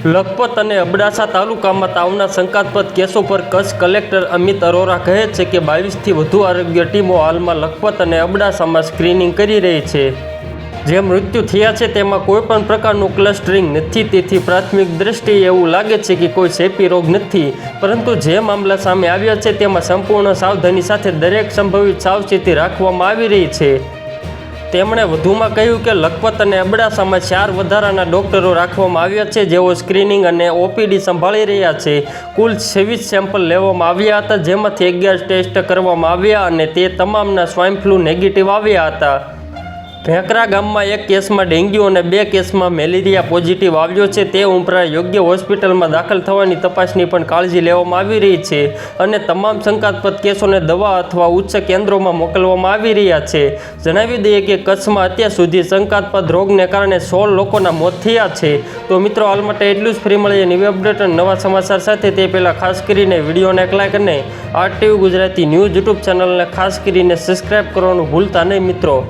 લખપત અને અબડાસા તાલુકામાં તાવના શંકાસ્પદ કેસો પર કચ્છ કલેક્ટર અમિત અરોરા કહે છે કે 22થી વધુ આરોગ્ય ટીમો હાલમાં લખપત અને અબડાસામાં સ્ક્રીનિંગ કરી રહી છે। જે મૃત્યુ થયા છે તેમાં કોઈપણ પ્રકારનું ક્લસ્ટરિંગ નથી, તેથી પ્રાથમિક દ્રષ્ટિએ એવું લાગે છે કે કોઈ ચેપી રોગ નથી, પરંતુ જે મામલા સામે આવ્યા છે તેમાં સંપૂર્ણ સાવધાની સાથે દરેક સંભવિત સાવચેતી રાખવામાં આવી રહી છે। તેમણે વધુમાં કહ્યું કે લખપત અને અબડાસામાં 4 વધારાના ડોક્ટરો રાખવામાં આવ્યા છે, જેઓ સ્ક્રીનિંગ અને ઓપીડી સંભાળી રહ્યા છે। કુલ 26 સેમ્પલ લેવામાં આવ્યા હતા, જેમાંથી 11 ટેસ્ટ કરવામાં આવ્યા અને તે તમામના સ્વાઇન ફ્લૂ નેગેટિવ આવ્યા હતા। ભેંકરા ગામમાં 1 કેસમાં ડેન્ગ્યુ અને 2 કેસમાં મેલેરિયા પોઝિટિવ આવ્યો છે। તે ઉપરાંત યોગ્ય હોસ્પિટલમાં દાખલ થવાની તપાસની પણ કાળજી લેવામાં આવી રહી છે અને તમામ શંકાસ્પદ કેસોને દવા અથવા ઉચ્ચ કેન્દ્રોમાં મોકલવામાં આવી રહ્યા છે। જણાવી દઈએ કે કચ્છમાં અત્યાર સુધી શંકાસ્પદ રોગને કારણે 16 લોકોના મોત થયા છે। તો મિત્રો, હાલ માટે એટલું જ। ફરી મળીએ નવી અપડેટ અને નવા સમાચાર સાથે। તે પહેલાં ખાસ કરીને વિડીયોને એક લાઇક અને RTV ગુજરાતી ન્યૂઝ યુટ્યુબ ચેનલને ખાસ કરીને સબસ્ક્રાઈબ કરવાનું ભૂલતા નહીં મિત્રો।